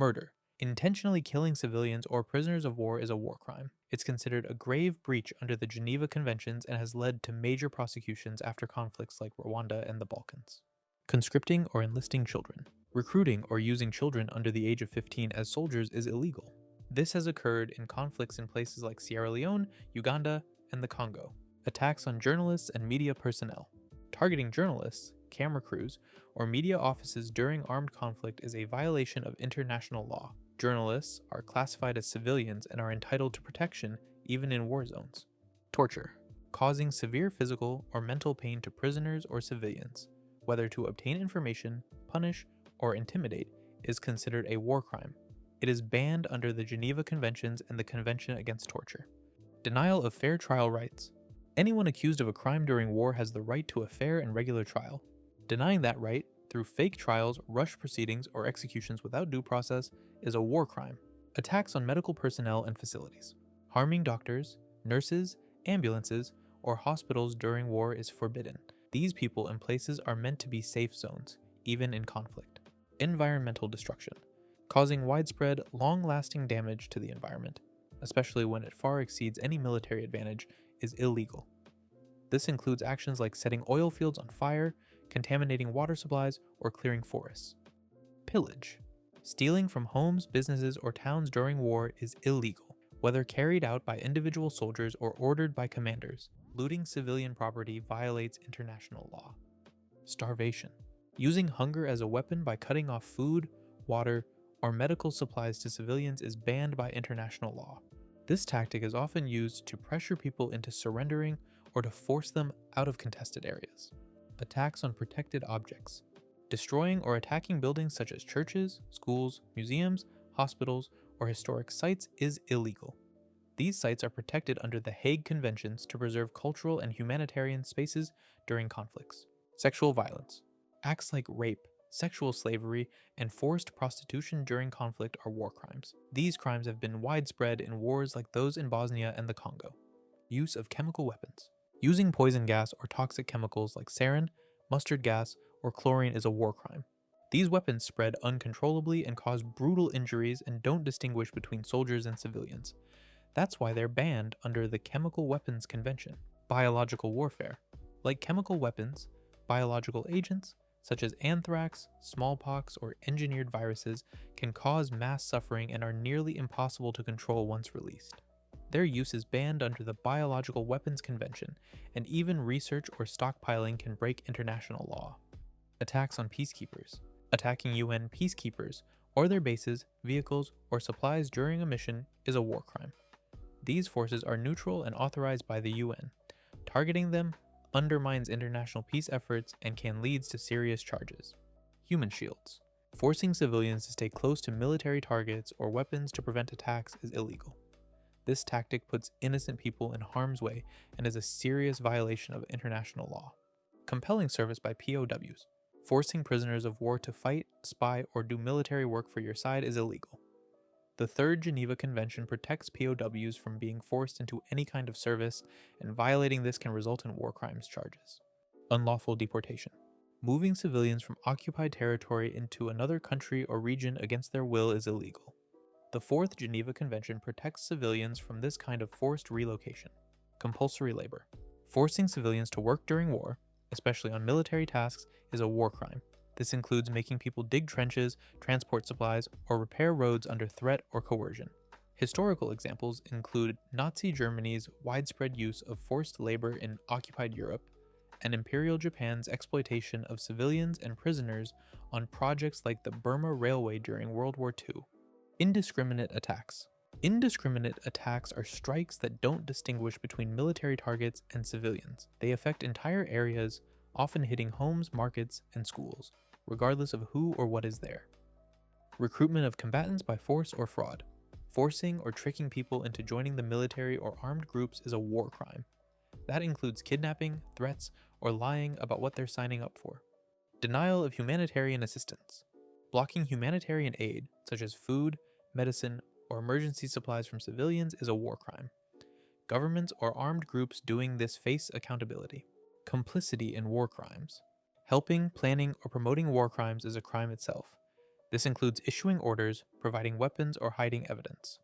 Murder. Intentionally killing civilians or prisoners of war is a war crime. It's considered a grave breach under the Geneva Conventions and has led to major prosecutions after conflicts like Rwanda and the Balkans. Conscripting or enlisting children. Recruiting or using children under the age of 15 as soldiers is illegal. This has occurred in conflicts in places like Sierra Leone, Uganda, and the Congo. Attacks on journalists and media personnel. Targeting journalists, camera crews, or media offices during armed conflict is a violation of international law. Journalists are classified as civilians and are entitled to protection even in war zones. Torture. Causing severe physical or mental pain to prisoners or civilians, whether to obtain information, punish, or intimidate, is considered a war crime. It is banned under the Geneva Conventions and the Convention Against Torture. Denial of fair trial rights. Anyone accused of a crime during war has the right to a fair and regular trial. Denying that right through fake trials, rushed proceedings, or executions without due process is a war crime. Attacks on medical personnel and facilities. Harming doctors, nurses, ambulances, or hospitals during war is forbidden. These people and places are meant to be safe zones, even in conflict. Environmental destruction. Causing widespread, long-lasting damage to the environment, especially when it far exceeds any military advantage, is illegal. This includes actions like setting oil fields on fire, contaminating water supplies, or clearing forests. Pillage. Stealing from homes, businesses, or towns during war is illegal, whether carried out by individual soldiers or ordered by commanders. Looting civilian property violates international law. Starvation. Using hunger as a weapon by cutting off food, water, or medical supplies to civilians is banned by international law. This tactic is often used to pressure people into surrendering or to force them out of contested areas. Attacks on protected objects. Destroying or attacking buildings such as churches, schools, museums, hospitals, or historic sites is illegal. These sites are protected under the Hague Conventions to preserve cultural and humanitarian spaces during conflicts. Sexual violence. Acts like rape, sexual slavery, and forced prostitution during conflict are war crimes. These crimes have been widespread in wars like those in Bosnia and the Congo. Use of chemical weapons. Using poison gas or toxic chemicals like sarin, mustard gas, or chlorine is a war crime. These weapons spread uncontrollably and cause brutal injuries and don't distinguish between soldiers and civilians. That's why they're banned under the Chemical Weapons Convention. Biological warfare. Like chemical weapons, biological agents, such as anthrax, smallpox, or engineered viruses, can cause mass suffering and are nearly impossible to control once released. Their use is banned under the Biological Weapons Convention, and even research or stockpiling can break international law. Attacks on peacekeepers. Attacking UN peacekeepers, or their bases, vehicles, or supplies during a mission is a war crime. These forces are neutral and authorized by the UN. Targeting them undermines international peace efforts and can lead to serious charges. Human shields. Forcing civilians to stay close to military targets or weapons to prevent attacks is illegal. This tactic puts innocent people in harm's way and is a serious violation of international law. Compelling service by POWs. Forcing prisoners of war to fight, spy, or do military work for your side is illegal. The Third Geneva Convention protects POWs from being forced into any kind of service, and violating this can result in war crimes charges. Unlawful deportation. Moving civilians from occupied territory into another country or region against their will is illegal. The Fourth Geneva Convention protects civilians from this kind of forced relocation. Compulsory labor. Forcing civilians to work during war, especially on military tasks, is a war crime. This includes making people dig trenches, transport supplies, or repair roads under threat or coercion. Historical examples include Nazi Germany's widespread use of forced labor in occupied Europe, and Imperial Japan's exploitation of civilians and prisoners on projects like the Burma Railway during World War II. Indiscriminate attacks. Indiscriminate attacks are strikes that don't distinguish between military targets and civilians. They affect entire areas, often hitting homes, markets, and schools, regardless of who or what is there. Recruitment of combatants by force or fraud. Forcing or tricking people into joining the military or armed groups is a war crime. That includes kidnapping, threats, or lying about what they're signing up for. Denial of humanitarian assistance. Blocking humanitarian aid, such as food, medicine, or emergency supplies from civilians is a war crime. Governments or armed groups doing this face accountability. Complicity in war crimes. Helping, planning, or promoting war crimes is a crime itself. This includes issuing orders, providing weapons, or hiding evidence.